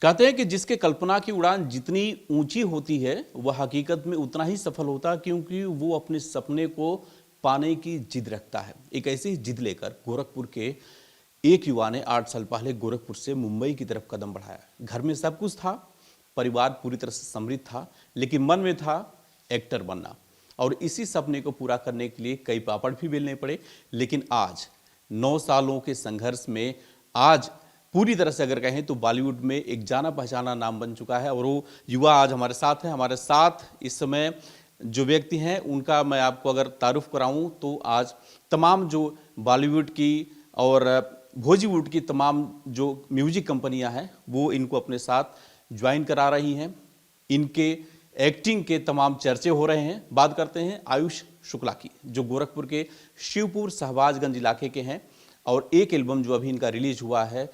कहते हैं कि जिसके कल्पना की उड़ान जितनी ऊंची होती है वह हकीकत में उतना ही सफल होता है, क्योंकि वो अपने सपने को पाने की जिद रखता है। एक ऐसी ही जिद लेकर गोरखपुर के एक युवा ने 8 साल पहले गोरखपुर से मुंबई की तरफ कदम बढ़ाया। घर में सब कुछ था, परिवार पूरी तरह से समृद्ध था, लेकिन मन में था एक्टर बनना। और इसी सपने को पूरा करने के लिए कई पापड़ भी बेलने पड़े। लेकिन आज 9 सालों के संघर्ष में आज पूरी तरह से अगर कहें तो बॉलीवुड में एक जाना पहचाना नाम बन चुका है। और वो युवा आज हमारे साथ है। हमारे साथ इस समय जो व्यक्ति हैं उनका मैं आपको अगर तारुफ कराऊं तो आज तमाम जो बॉलीवुड की और भोजीवुड की तमाम जो म्यूजिक कंपनियां हैं वो इनको अपने साथ ज्वाइन करा रही हैं। इनके एक्टिंग के तमाम चर्चे हो रहे हैं। बात करते हैं आयुष शुक्ला की, जो गोरखपुर के शिवपुर शहबाजगंज इलाके के हैं। और एक एल्बम जो अभी इनका रिलीज हुआ है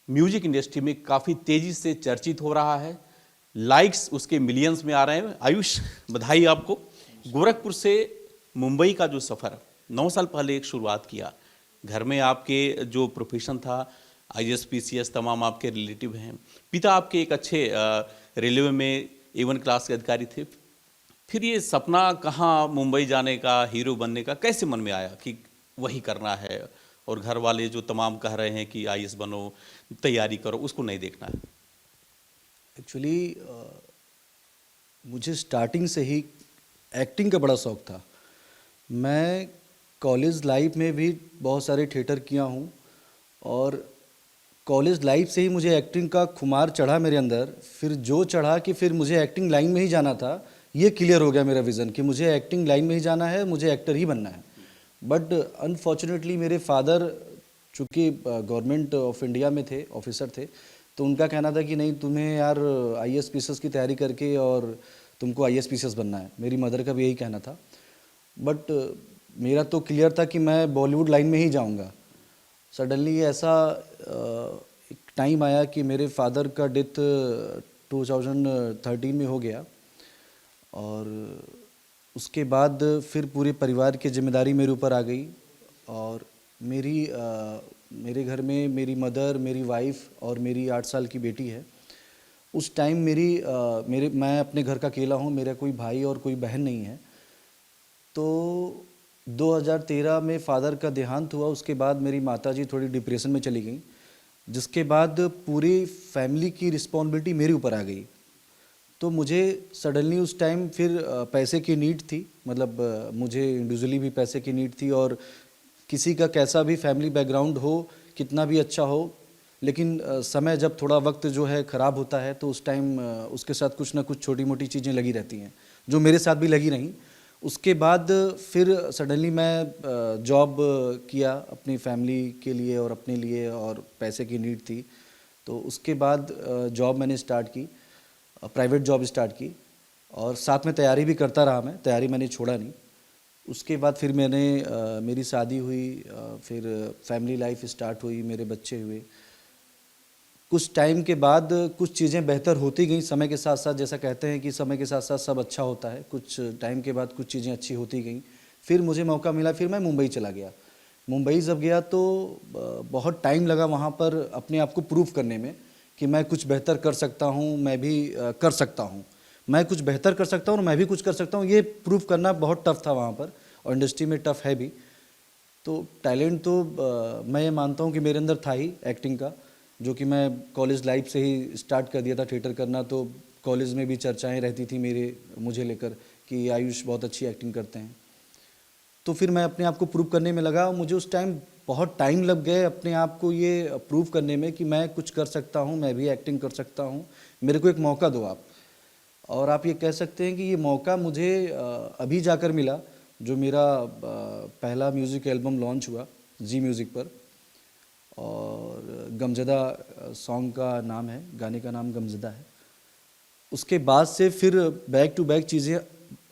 म्यूजिक इंडस्ट्री में काफ़ी तेजी से चर्चित हो रहा है, लाइक्स उसके मिलियंस में आ रहे हैं। आयुष, बधाई आपको। गोरखपुर से मुंबई का जो सफ़र 9 साल पहले एक शुरुआत किया, घर में आपके जो प्रोफेशन था आईएएस पीसीएस तमाम आपके रिलेटिव हैं, पिता आपके एक अच्छे रेलवे में A1 क्लास के अधिकारी थे। फिर ये सपना कहाँ मुंबई जाने का, हीरो बनने का कैसे मन में आया कि वही करना है, और घर वाले जो तमाम कह रहे हैं कि आईएएस बनो, तैयारी करो, उसको नहीं देखना है? एक्चुअली मुझे स्टार्टिंग से ही एक्टिंग का बड़ा शौक़ था। मैं कॉलेज लाइफ में भी बहुत सारे थिएटर किया हूँ और कॉलेज लाइफ से ही मुझे एक्टिंग का खुमार चढ़ा मेरे अंदर। फिर जो चढ़ा कि फिर मुझे एक्टिंग लाइन में ही जाना था, ये क्लियर हो गया मेरा विज़न कि मुझे एक्टिंग लाइन में ही जाना है, मुझे एक्टर ही बनना है। बट अनफॉर्चुनेटली मेरे फादर चूँकि गवर्नमेंट ऑफ इंडिया में थे, ऑफिसर थे, तो उनका कहना था कि नहीं, तुम्हें यार आईएएस पीसीएस की तैयारी करके और तुमको आईएएस पीसीएस बनना है। मेरी मदर का भी यही कहना था। बट मेरा तो क्लियर था कि मैं बॉलीवुड लाइन में ही जाऊंगा। सडनली ऐसा एक टाइम आया कि मेरे फादर का डेथ 2013 में हो गया और उसके बाद फिर पूरे परिवार की जिम्मेदारी मेरे ऊपर आ गई। और मेरे घर में मेरी मदर, मेरी वाइफ और मेरी 8 साल की बेटी है। उस टाइम मैं अपने घर का अकेला हूँ, मेरा कोई भाई और कोई बहन नहीं है। तो 2013 में फादर का देहांत हुआ। उसके बाद मेरी माताजी थोड़ी डिप्रेशन में चली गई, जिसके बाद पूरी फैमिली की रिस्पॉन्सिबिलिटी मेरे ऊपर आ गई। तो मुझे सडनली उस टाइम फिर पैसे की नीड थी, मतलब मुझे इंडिविजुअली भी पैसे की नीड थी। और किसी का कैसा भी फैमिली बैकग्राउंड हो, कितना भी अच्छा हो, लेकिन समय जब थोड़ा वक्त जो है ख़राब होता है तो उस टाइम उसके साथ कुछ ना कुछ छोटी मोटी चीज़ें लगी रहती हैं, जो मेरे साथ भी लगी रहीं। उसके बाद फिर सडनली मैं जॉब किया अपनी फैमिली के लिए और अपने लिए, और पैसे की नीड थी। तो उसके बाद जॉब मैंने स्टार्ट की, प्राइवेट जॉब स्टार्ट की, और साथ में तैयारी भी करता रहा। मैं तैयारी मैंने छोड़ा नहीं। उसके बाद फिर मेरी शादी हुई, फिर फैमिली लाइफ स्टार्ट हुई, मेरे बच्चे हुए। कुछ टाइम के बाद कुछ चीज़ें बेहतर होती गई समय के साथ साथ। जैसा कहते हैं कि समय के साथ साथ सब अच्छा होता है। कुछ टाइम के बाद कुछ चीज़ें अच्छी होती गई। फिर मुझे मौका मिला, फिर मैं मुंबई चला गया। मुंबई जब गया तो बहुत टाइम लगा वहाँ पर अपने आप को प्रूव करने में कि मैं कुछ बेहतर कर सकता हूँ, मैं भी कर सकता हूँ, मैं कुछ बेहतर कर सकता हूँ और मैं भी कुछ कर सकता हूँ। ये प्रूव करना बहुत टफ था वहाँ पर, और इंडस्ट्री में टफ है भी। तो टैलेंट तो मैं ये मानता हूँ कि मेरे अंदर था ही एक्टिंग का, जो कि मैं कॉलेज लाइफ से ही स्टार्ट कर दिया था थिएटर करना। तो कॉलेज में भी चर्चाएं रहती थी मुझे लेकर कि आयुष बहुत अच्छी एक्टिंग करते हैं। तो फिर मैं अपने आप को प्रूव करने में लगा। मुझे उस टाइम बहुत टाइम लग गए अपने आप को ये प्रूव करने में कि मैं कुछ कर सकता हूँ, मैं भी एक्टिंग कर सकता हूँ, मेरे को एक मौका दो आप। और आप ये कह सकते हैं कि ये मौका मुझे अभी जाकर मिला, जो मेरा पहला म्यूज़िक एल्बम लॉन्च हुआ जी म्यूज़िक पर। और गमज़दा सॉन्ग का नाम है, गाने का नाम गमज़दा है। उसके बाद से फिर बैक टू बैक चीज़ें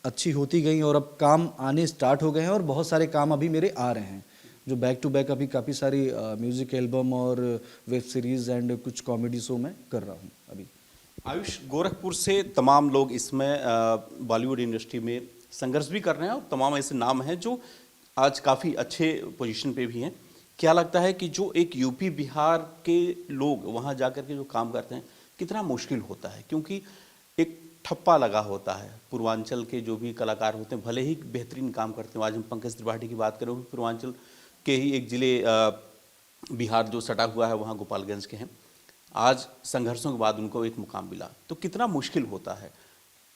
अच्छी होती गई और अब काम आने स्टार्ट हो गए हैं, और बहुत सारे काम अभी मेरे आ रहे हैं, जो बैक टू बैक अभी काफ़ी सारी म्यूज़िक एल्बम और वेब सीरीज़ एंड कुछ कॉमेडी शो मैं कर रहा हूँ अभी। आयुष, गोरखपुर से तमाम लोग इसमें बॉलीवुड इंडस्ट्री में संघर्ष भी कर रहे हैं, और तमाम ऐसे नाम हैं जो आज काफ़ी अच्छे पोजीशन पे भी हैं। क्या लगता है कि जो एक यूपी बिहार के लोग वहाँ जाकर के जो काम करते हैं, कितना मुश्किल होता है, क्योंकि एक ठप्पा लगा होता है। पूर्वांचल के जो भी कलाकार होते हैं भले ही बेहतरीन काम करते हैं, आज हम पंकज त्रिपाठी की बात करें, वो भी पूर्वांचल के ही एक जिले बिहार जो सटा हुआ है वहाँ गोपालगंज के हैं। आज संघर्षों के बाद उनको एक मुकाम मिला, तो कितना मुश्किल होता है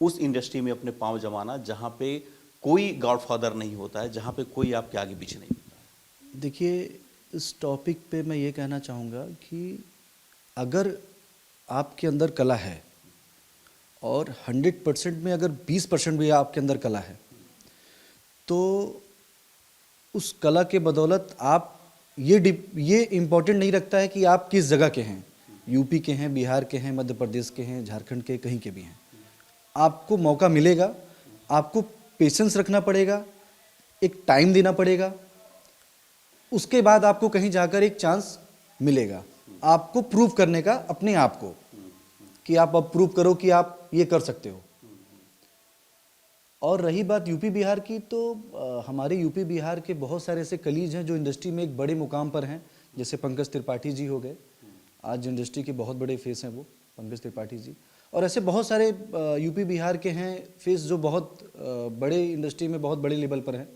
उस इंडस्ट्री में अपने पांव जमाना जहाँ पे कोई गॉडफादर नहीं होता है, जहाँ पे कोई आपके आगे पीछे नहीं होता है। देखिए, इस टॉपिक पे मैं ये कहना चाहूँगा कि अगर आपके अंदर कला है और 100% में अगर 20% भी आपके अंदर कला है, तो उस कला के बदौलत आप ये इम्पोर्टेंट नहीं रखता है कि आप किस जगह के हैं, यूपी के हैं, बिहार के हैं, मध्य प्रदेश के हैं, झारखंड के, कहीं के भी हैं। आपको मौका मिलेगा, आपको पेशेंस रखना पड़ेगा, एक टाइम देना पड़ेगा, उसके बाद आपको कहीं जाकर एक चांस मिलेगा। आपको प्रूव करने का अपने आप को, कि आप अब प्रूव करो कि आप ये कर सकते हो। और रही बात यूपी बिहार की, तो हमारे यूपी बिहार के बहुत सारे ऐसे कलीज हैं जो इंडस्ट्री में एक बड़े मुकाम पर हैं, जैसे पंकज त्रिपाठी जी हो गए। आज इंडस्ट्री के बहुत बड़े फेस हैं वो, पंकज त्रिपाठी जी। और ऐसे बहुत सारे यूपी बिहार के हैं फेस जो बहुत बड़े इंडस्ट्री में बहुत बड़े लेवल पर हैं।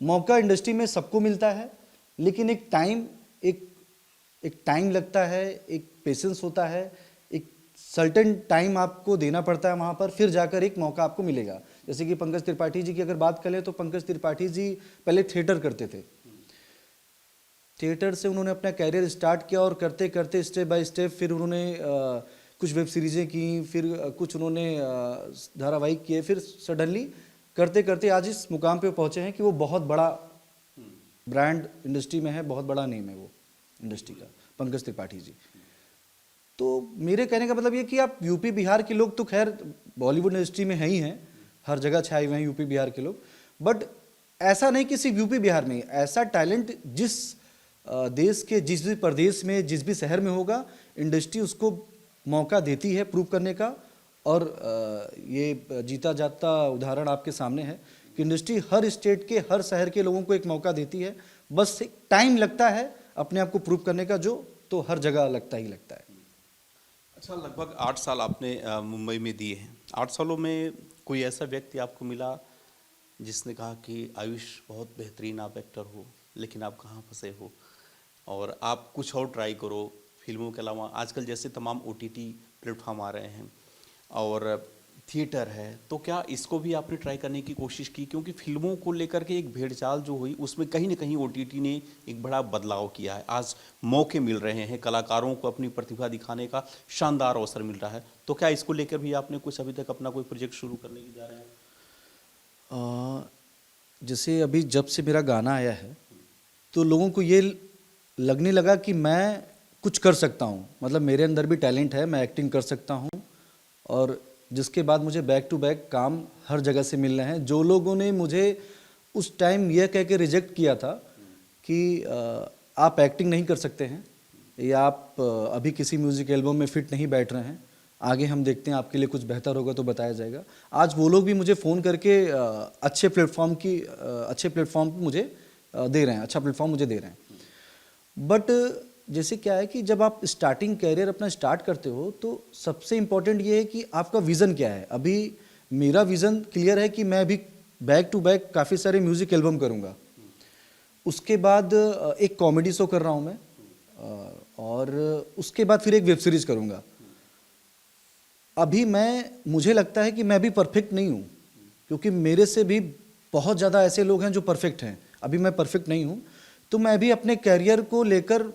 मौका इंडस्ट्री में सबको मिलता है, लेकिन एक टाइम लगता है, एक पेशेंस होता है, एक सर्टेन टाइम आपको देना पड़ता है वहाँ पर, फिर जाकर एक मौका आपको मिलेगा। जैसे कि पंकज त्रिपाठी जी की अगर बात करें, तो पंकज त्रिपाठी जी पहले थिएटर करते थे। थिएटर से उन्होंने अपना कैरियर स्टार्ट किया और करते करते स्टेप बाय स्टेप फिर उन्होंने कुछ वेब सीरीज़ें की, फिर कुछ उन्होंने धारावाहिक किए, फिर सडनली करते करते आज इस मुकाम पे पहुँचे हैं कि वो बहुत बड़ा ब्रांड इंडस्ट्री में है, बहुत बड़ा नेम है वो इंडस्ट्री का, पंकज त्रिपाठी जी। तो मेरे कहने का मतलब ये कि आप यूपी बिहार के लोग तो खैर बॉलीवुड इंडस्ट्री में है ही हैं, हर जगह छाए हुए हैं यूपी बिहार के लोग, बट ऐसा नहीं कि सिर्फ यूपी बिहार में, ऐसा टैलेंट जिस देश के जिस भी प्रदेश में, जिस भी शहर में होगा, इंडस्ट्री उसको मौका देती है प्रूव करने का। और ये जीता जाता उदाहरण आपके सामने है कि इंडस्ट्री हर स्टेट के, हर शहर के लोगों को एक मौका देती है, बस एक टाइम लगता है अपने आप को प्रूव करने का, जो तो हर जगह लगता ही लगता है। अच्छा, लगभग 8 साल आपने मुंबई में दिए हैं। 8 सालों में कोई ऐसा व्यक्ति आपको मिला जिसने कहा कि आयुष बहुत बेहतरीन आप एक्टर हो, लेकिन आप कहाँ फंसे हो और आप कुछ और ट्राई करो फिल्मों के अलावा। आजकल जैसे तमाम OTT प्लेटफॉर्म आ रहे हैं और थिएटर है, तो क्या इसको भी आपने ट्राई करने की कोशिश की? क्योंकि फिल्मों को लेकर के एक भेड़चाल जो हुई, उसमें कहीं ना कहीं OTT ने एक बड़ा बदलाव किया है। आज मौके मिल रहे हैं, कलाकारों को अपनी प्रतिभा दिखाने का शानदार अवसर मिल रहा है, तो क्या इसको लेकर भी आपने कुछ अभी तक अपना कोई प्रोजेक्ट शुरू करने की जा रहे हैं? जैसे अभी जब से मेरा गाना आया है, तो लोगों को ये लगने लगा कि मैं कुछ कर सकता हूँ, मतलब मेरे अंदर भी टैलेंट है, मैं एक्टिंग कर सकता हूँ। और जिसके बाद मुझे बैक टू बैक काम हर जगह से मिल रहे हैं। जो लोगों ने मुझे उस टाइम यह कह के रिजेक्ट किया था कि आप एक्टिंग नहीं कर सकते हैं, या आप अभी किसी म्यूज़िक एल्बम में फिट नहीं बैठ रहे हैं, आगे हम देखते हैं आपके लिए कुछ बेहतर होगा तो बताया जाएगा। आज वो लोग भी मुझे फ़ोन करके अच्छे प्लेटफॉर्म पे मुझे दे रहे हैं, अच्छा प्लेटफॉर्म मुझे दे रहे हैं। बट जैसे क्या है कि जब आप स्टार्टिंग कैरियर अपना स्टार्ट करते हो, तो सबसे इम्पोर्टेंट ये है कि आपका विज़न क्या है। अभी मेरा विज़न क्लियर है कि मैं अभी बैक टू बैक काफ़ी सारे म्यूज़िक एल्बम करूँगा, उसके बाद एक कॉमेडी शो कर रहा हूँ मैं, और उसके बाद फिर एक वेब सीरीज़ करूँगा। अभी मुझे लगता है कि मैं भी परफेक्ट नहीं हूँ, क्योंकि मेरे से भी बहुत ज़्यादा ऐसे लोग हैं जो परफेक्ट हैं। अभी मैं परफेक्ट नहीं हूँ, तो मैं भी अपने कैरियर को लेकर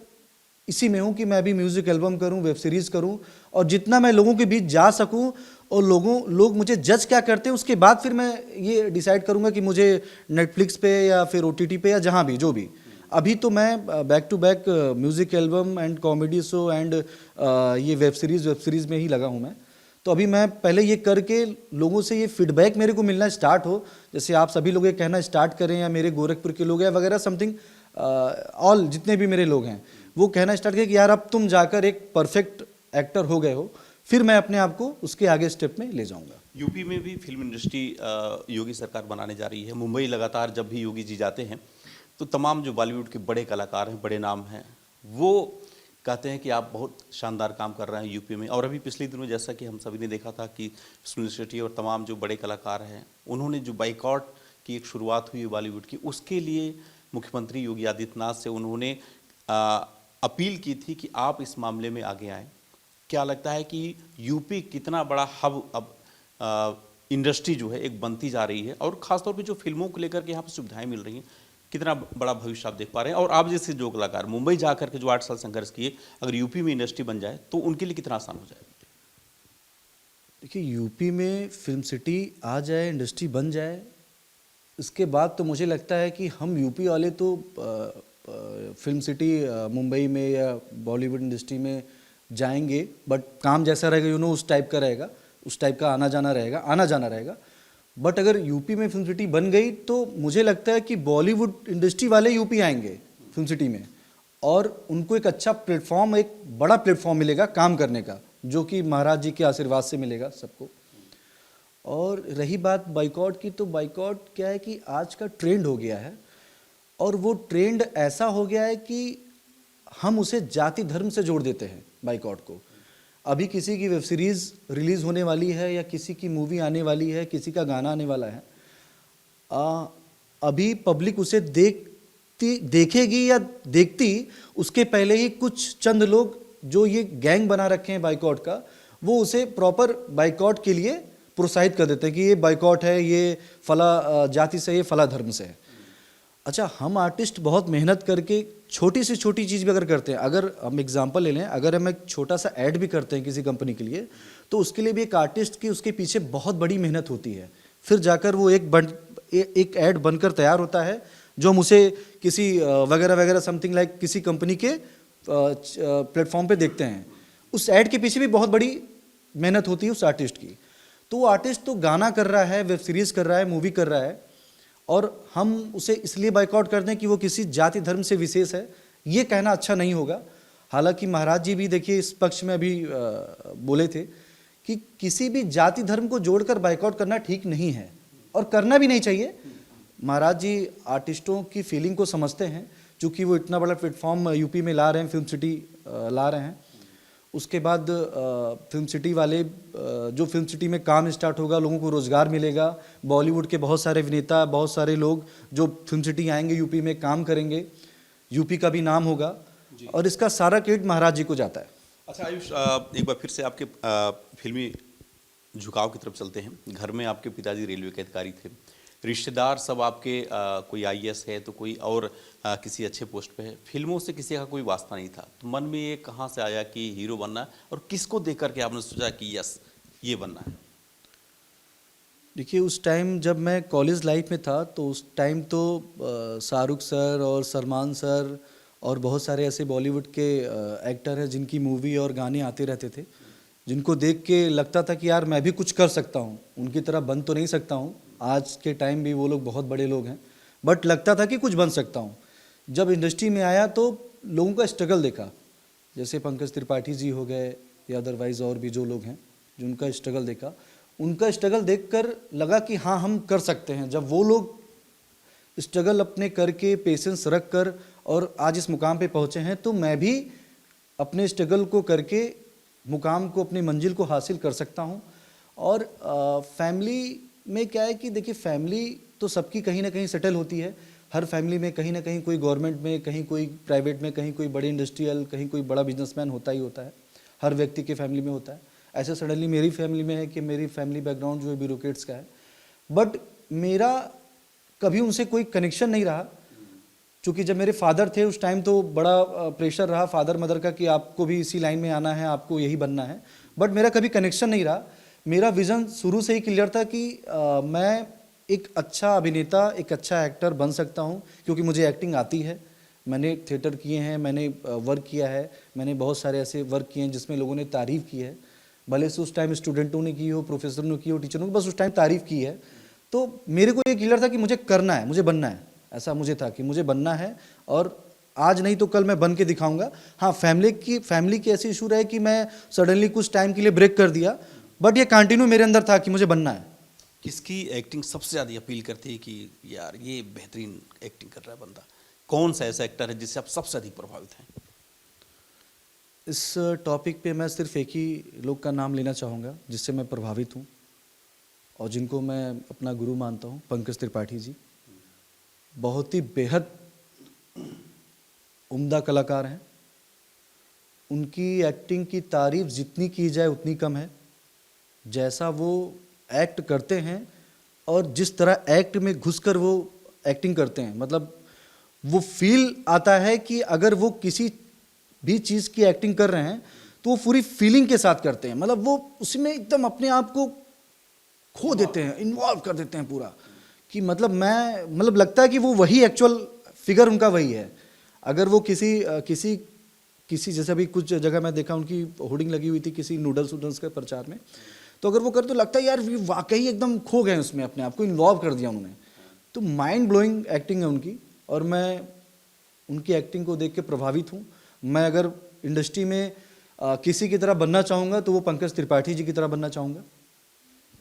इसी में हूँ कि मैं भी म्यूज़िक एल्बम करूँ, वेब सीरीज़ करूँ, और जितना मैं लोगों के बीच जा सकूँ और लोग मुझे जज क्या करते हैं, उसके बाद फिर मैं ये डिसाइड करूँगा कि मुझे नेटफ्लिक्स पे या फिर OTT पे या जहाँ भी जो भी। अभी तो मैं back to back music album and comedy show and ये वेब सीरीज़ में ही लगा हूँ मैं। तो अभी मैं पहले ये करके लोगों से ये फीडबैक मेरे को मिलना स्टार्ट हो, जैसे आप सभी लोग ये कहना स्टार्ट करें, या मेरे गोरखपुर के लोग या वगैरह समथिंग, ऑल जितने भी मेरे लोग हैं वो कहना स्टार्ट किया कि यार अब तुम जाकर एक परफेक्ट एक्टर हो गए हो, फिर मैं अपने आप को उसके आगे स्टेप में ले जाऊंगा। यूपी में भी फिल्म इंडस्ट्री योगी सरकार बनाने जा रही है। मुंबई लगातार जब भी योगी जी जाते हैं, तो तमाम जो बॉलीवुड के बड़े कलाकार हैं, बड़े नाम हैं, वो कहते हैं कि आप बहुत शानदार काम कर रहे हैं यूपी में। और अभी पिछले दिनों जैसा कि हम सभी ने देखा था कि सुनील शेट्टी और तमाम जो बड़े कलाकार हैं, उन्होंने जो बाइकआउट की एक शुरुआत हुई है बॉलीवुड की, उसके लिए मुख्यमंत्री योगी आदित्यनाथ से उन्होंने अपील की थी कि आप इस मामले में आगे आएँ। क्या लगता है कि यूपी कितना बड़ा हब अब इंडस्ट्री जो है एक बनती जा रही है, और ख़ासतौर पे जो फिल्मों को लेकर के यहाँ पर सुविधाएं मिल रही हैं, कितना बड़ा भविष्य आप देख पा रहे हैं? और आप जैसे जो कलाकार मुंबई जा करके जो 8 साल संघर्ष किए, अगर यूपी में इंडस्ट्री बन जाए तो उनके लिए कितना आसान हो जाए? देखिए, यूपी में फिल्म सिटी आ जाए, इंडस्ट्री बन जाए, इसके बाद तो मुझे लगता है कि हम यूपी वाले तो फिल्म सिटी मुंबई में या बॉलीवुड इंडस्ट्री में जाएंगे, बट काम जैसा रहेगा उस टाइप का रहेगा, उस टाइप का आना जाना रहेगा। बट अगर यूपी में फिल्म सिटी बन गई तो मुझे लगता है कि बॉलीवुड इंडस्ट्री वाले यूपी आएंगे फिल्म सिटी में, और उनको एक अच्छा प्लेटफॉर्म, एक बड़ा प्लेटफॉर्म मिलेगा काम करने का, जो कि महाराज जी के आशीर्वाद से मिलेगा सबको। और रही बात बाइकआउट की, तो बाइकआउट क्या है कि आज का ट्रेंड हो गया है, और वो ट्रेंड ऐसा हो गया है कि हम उसे जाति धर्म से जोड़ देते हैं बाइकआउट को। अभी किसी की वेब सीरीज़ रिलीज़ होने वाली है या किसी की मूवी आने वाली है, किसी का गाना आने वाला है, अभी पब्लिक उसे देखेगी या देखती उसके पहले ही कुछ चंद लोग जो ये गैंग बना रखे हैं बाइकआउट का, वो उसे प्रॉपर बाइकआउट के लिए प्रोत्साहित कर देते हैं कि ये बाइकआउट है, ये फला जाति से, ये फला धर्म से है। अच्छा, हम आर्टिस्ट बहुत मेहनत करके छोटी से छोटी चीज़ भी अगर करते हैं, अगर हम एग्जांपल ले लें, अगर हम एक छोटा सा ऐड भी करते हैं किसी कंपनी के लिए, तो उसके लिए भी एक आर्टिस्ट की उसके पीछे बहुत बड़ी मेहनत होती है, फिर जाकर वो एक ऐड बनकर तैयार होता है, जो हम उसे किसी वगैरह वगैरह समथिंग लाइक किसी कंपनी के प्लेटफॉर्म पे देखते हैं। उस ऐड के पीछे भी बहुत बड़ी मेहनत होती है उस आर्टिस्ट की। तो वो आर्टिस्ट तो गाना कर रहा है, वेब सीरीज़ कर रहा है, मूवी कर रहा है, और हम उसे इसलिए बाइकआउट कर दें कि वो किसी जाति धर्म से विशेष है, ये कहना अच्छा नहीं होगा। हालांकि महाराज जी भी देखिए इस पक्ष में अभी बोले थे कि किसी भी जाति धर्म को जोड़कर बाइकआउट करना ठीक नहीं है, और करना भी नहीं चाहिए। महाराज जी आर्टिस्टों की फीलिंग को समझते हैं, चूँकि वो इतना बड़ा प्लेटफॉर्म यूपी में ला रहे हैं, फिल्म सिटी ला रहे हैं। उसके बाद फिल्म सिटी वाले, जो फिल्म सिटी में काम स्टार्ट होगा, लोगों को रोज़गार मिलेगा। बॉलीवुड के बहुत सारे अभिनेता, बहुत सारे लोग जो फिल्म सिटी आएंगे, यूपी में काम करेंगे, यूपी का भी नाम होगा, और इसका सारा क्रेडिट महाराज जी को जाता है। अच्छा आयुष, एक बार फिर से आपके फिल्मी झुकाव की तरफ चलते हैं। घर में आपके पिताजी रेलवे के अधिकारी थे, रिश्तेदार सब आपके कोई आईएएस है तो कोई और किसी अच्छे पोस्ट पे है, फिल्मों से किसी का कोई वास्ता नहीं था, तो मन में ये कहाँ से आया कि हीरो बनना है, और किसको देख करके आपने सोचा कि यस ये बनना है? देखिए, उस टाइम जब मैं कॉलेज लाइफ में था, तो उस टाइम तो शाहरुख सर और सलमान सर और बहुत सारे ऐसे बॉलीवुड के एक्टर हैं जिनकी मूवी और गाने आते रहते थे, जिनको देख के लगता था कि यार मैं भी कुछ कर सकता हूँ, उनकी तरह बन तो नहीं सकता हूँ, आज के टाइम भी वो लोग बहुत बड़े लोग हैं, बट लगता था कि कुछ बन सकता हूँ। जब इंडस्ट्री में आया तो लोगों का स्ट्रगल देखा, जैसे पंकज त्रिपाठी जी हो गए या अदरवाइज़ और भी जो लोग हैं, जिनका स्ट्रगल देखा, उनका स्ट्रगल देखकर लगा कि हाँ हम कर सकते हैं। जब वो लोग स्ट्रगल अपने करके, पेशेंस रख कर और आज इस मुकाम पे पहुँचे हैं, तो मैं भी अपने स्ट्रगल को करके मुकाम को, अपनी मंजिल को हासिल कर सकता हूँ। और फैमिली में क्या है कि देखिए, फैमिली तो सबकी कहीं ना कहीं सेटल होती है। हर फैमिली में कहीं ना कहीं कोई गवर्नमेंट में, कहीं कोई प्राइवेट में, कहीं कोई बड़े इंडस्ट्रियल, कहीं कोई बड़ा बिजनेसमैन होता ही होता है, हर व्यक्ति के फैमिली में होता है। ऐसे सडनली मेरी फैमिली में है कि मेरी फैमिली बैकग्राउंड जो है ब्यूरोक्रेट्स का है, बट मेरा कभी उनसे कोई कनेक्शन नहीं रहा। चूँकि जब मेरे फादर थे उस टाइम तो बड़ा प्रेशर रहा फादर मदर का कि आपको भी इसी लाइन में आना है, आपको यही बनना है, बट मेरा कभी कनेक्शन नहीं रहा। मेरा विज़न शुरू से ही क्लियर था कि मैं एक अच्छा अभिनेता, एक अच्छा एक्टर बन सकता हूँ, क्योंकि मुझे एक्टिंग आती है। मैंने थिएटर किए हैं, मैंने वर्क किया है, मैंने बहुत सारे ऐसे वर्क किए हैं जिसमें लोगों ने तारीफ़ की है, भले से उस टाइम स्टूडेंटों ने की हो, प्रोफेसरों ने की हो, टीचरों ने, बस उस टाइम तारीफ़ की है। तो मेरे को ये क्लियर था कि मुझे करना है, मुझे बनना है, ऐसा मुझे था कि मुझे बनना है, और आज नहीं तो कल मैं बन के दिखाऊंगा। हाँ, फैमिली की ऐसी इशू रहे कि मैं सडनली कुछ टाइम के लिए ब्रेक कर दिया, बट ये कंटिन्यू मेरे अंदर था कि मुझे बनना है। किसकी एक्टिंग सबसे ज़्यादा अपील करती है कि यार ये बेहतरीन एक्टिंग कर रहा है बंदा? कौन सा ऐसा एक्टर है जिससे आप सबसे अधिक प्रभावित हैं? इस टॉपिक पे मैं सिर्फ एक ही लोग का नाम लेना चाहूँगा जिससे मैं प्रभावित हूँ और जिनको मैं अपना गुरु मानता हूँ, पंकज त्रिपाठी जी। बहुत ही बेहद उम्दा कलाकार हैं। उनकी एक्टिंग की तारीफ जितनी की जाए उतनी कम है। जैसा वो एक्ट करते हैं और जिस तरह एक्ट में घुसकर वो एक्टिंग करते हैं, मतलब वो फील आता है कि अगर वो किसी भी चीज़ की एक्टिंग कर रहे हैं तो वो पूरी फीलिंग के साथ करते हैं, मतलब वो उसमें एकदम अपने आप को खो देते हैं, इन्वॉल्व कर देते हैं पूरा, कि मतलब लगता है कि वो वही एक्चुअल फिगर उनका वही है। अगर वो किसी जैसे अभी कुछ जगह मैं देखा उनकी होर्डिंग लगी हुई थी किसी नूडल्स के प्रचार में, तो अगर वो कर तो लगता है यार ये वाकई एकदम खो गए उसमें, अपने आप को इन्वॉल्व कर दिया उन्होंने। तो माइंड ब्लोइंग एक्टिंग है उनकी और मैं उनकी एक्टिंग को देख के प्रभावित हूँ। मैं अगर इंडस्ट्री में किसी की तरह बनना चाहूँगा तो वो पंकज त्रिपाठी जी की तरह बनना चाहूँगा।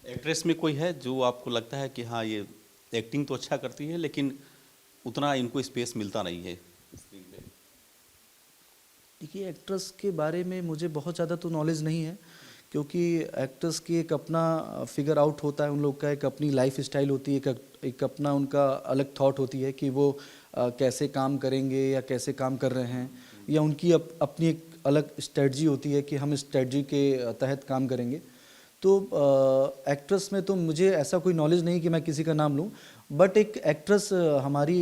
एक्ट्रेस में कोई है जो आपको लगता है कि हाँ ये एक्टिंग तो अच्छा करती है लेकिन उतना इनको स्पेस मिलता नहीं है स्क्रीन पे? देखिए, एक्ट्रेस के बारे में मुझे बहुत ज़्यादा तो नॉलेज नहीं है, क्योंकि एक्ट्रेस की एक अपना फिगर आउट होता है, उन लोग का एक अपनी लाइफ स्टाइल होती है, एक अपना उनका अलग थॉट होती है कि वो कैसे काम करेंगे या कैसे काम कर रहे हैं, या उनकी अपनी एक अलग स्ट्रेटजी होती है कि हम इस स्ट्रेटजी के तहत काम करेंगे। तो एक्ट्रेस में तो मुझे ऐसा कोई नॉलेज नहीं कि मैं किसी का नाम लूँ, बट एक एक्ट्रेस हमारी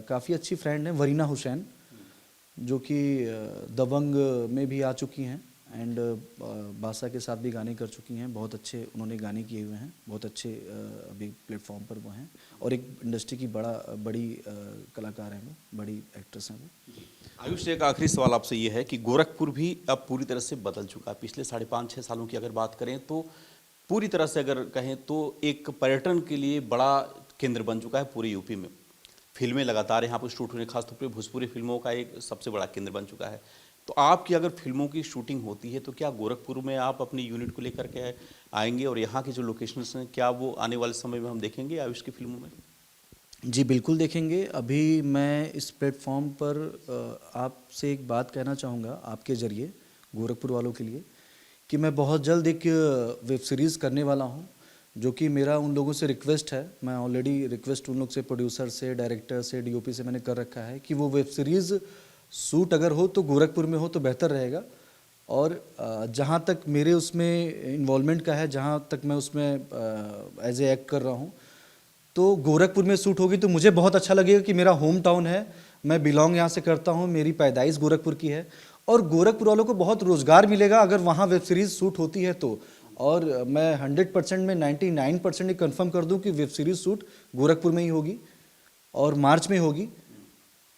काफ़ी अच्छी फ्रेंड है, वरीना हुसैन, जो कि दबंग में भी आ चुकी हैं एंड बादशाह के साथ भी गाने कर चुकी हैं। बहुत अच्छे उन्होंने गाने किए हुए हैं, बहुत अच्छे अभी प्लेटफॉर्म पर वो हैं और एक इंडस्ट्री की बड़ी कलाकार हैं वो, बड़ी एक्ट्रेस हैं वो। आयुष, एक आखिरी सवाल आपसे ये है कि गोरखपुर भी अब पूरी तरह से बदल चुका है। पिछले 5.5-6 सालों की अगर बात करें तो पूरी तरह से अगर कहें तो एक पर्यटन के लिए बड़ा केंद्र बन चुका है पूरे यूपी में। फिल्में लगातार यहाँ पर शूट होने, खासतौर पर भोजपुरी फिल्मों का एक सबसे बड़ा केंद्र बन चुका है। तो आपकी अगर फिल्मों की शूटिंग होती है तो क्या गोरखपुर में आप अपनी यूनिट को लेकर के आएंगे और यहाँ की जो लोकेशंस हैं क्या वो आने वाले समय में हम देखेंगे आयुष की फिल्मों में? जी बिल्कुल देखेंगे। अभी मैं इस प्लेटफॉर्म पर आपसे एक बात कहना चाहूँगा आपके ज़रिए गोरखपुर वालों के लिए, कि मैं बहुत जल्द एक वेब सीरीज़ करने वाला हूँ, जो कि मेरा उन लोगों से रिक्वेस्ट है। मैं ऑलरेडी रिक्वेस्ट उन लोग से, प्रोड्यूसर से, डायरेक्टर से, डीओपी से मैंने कर रखा है कि वो वेब सीरीज़ शूट अगर हो तो गोरखपुर में हो तो बेहतर रहेगा। और जहाँ तक मेरे उसमें इन्वॉल्वमेंट का है, जहाँ तक मैं उसमें एज ए एक्ट कर रहा हूँ, तो गोरखपुर में शूट होगी तो मुझे बहुत अच्छा लगेगा कि मेरा होम टाउन है, मैं बिलोंग यहाँ से करता हूँ, मेरी पैदाइश गोरखपुर की है और गोरखपुर वालों को बहुत रोज़गार मिलेगा अगर वहाँ वेब सीरीज़ शूट होती है तो। और मैं 100% में 99% ही कन्फर्म कर दूँ कि वेब सीरीज़ शूट गोरखपुर में ही होगी और मार्च में होगी।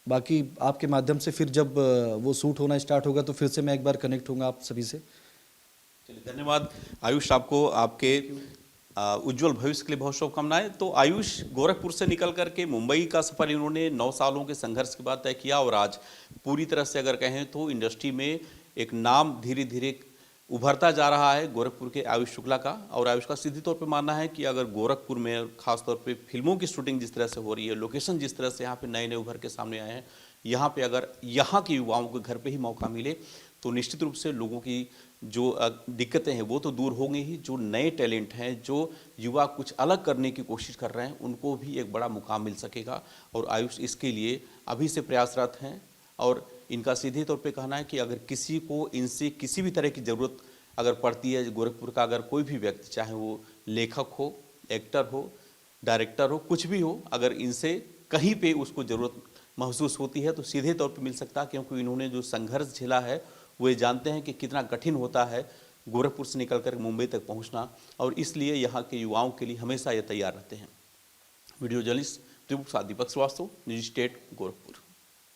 बाकी आपके माध्यम से फिर जब वो शूट होना स्टार्ट होगा तो फिर से मैं एक बार कनेक्ट होऊंगा आप सभी से। चलिए, धन्यवाद आयुष, आपको आपके उज्जवल भविष्य के लिए बहुत शुभकामनाएं। तो आयुष गोरखपुर से निकल करके मुंबई का सफर इन्होंने 9 सालों के संघर्ष के बाद तय किया और आज पूरी तरह से अगर कहें तो इंडस्ट्री में एक नाम धीरे धीरे उभरता जा रहा है गोरखपुर के आयुष शुक्ला का। और आयुष का सीधे तौर पे मानना है कि अगर गोरखपुर में खासतौर पे फिल्मों की शूटिंग जिस तरह से हो रही है, लोकेशन जिस तरह से यहाँ पे नए नए उभर के सामने आए हैं, यहाँ पे अगर यहाँ के युवाओं को घर पे ही मौका मिले तो निश्चित रूप से लोगों की जो दिक्कतें हैं वो तो दूर होंगी ही, जो नए टैलेंट हैं, जो युवा कुछ अलग करने की कोशिश कर रहे हैं, उनको भी एक बड़ा मुकाम मिल सकेगा। और आयुष इसके लिए अभी से प्रयासरत हैं और इनका सीधे तौर पे कहना है कि अगर किसी को इनसे किसी भी तरह की ज़रूरत अगर पड़ती है, गोरखपुर का अगर कोई भी व्यक्ति, चाहे वो लेखक हो, एक्टर हो, डायरेक्टर हो, कुछ भी हो, अगर इनसे कहीं पे उसको ज़रूरत महसूस होती है तो सीधे तौर पे मिल सकता है, क्योंकि इन्होंने जो संघर्ष झेला है वो ये जानते हैं कि कितना कठिन होता है गोरखपुर से निकल कर मुंबई तक पहुंचना, और इसलिए यहाँ के युवाओं के लिए हमेशा ये तैयार रहते हैं। वीडियो जर्नलिस्ट त्रिभुवन दीपक श्रीवास्तव, न्यूज स्टेट, गोरखपुर।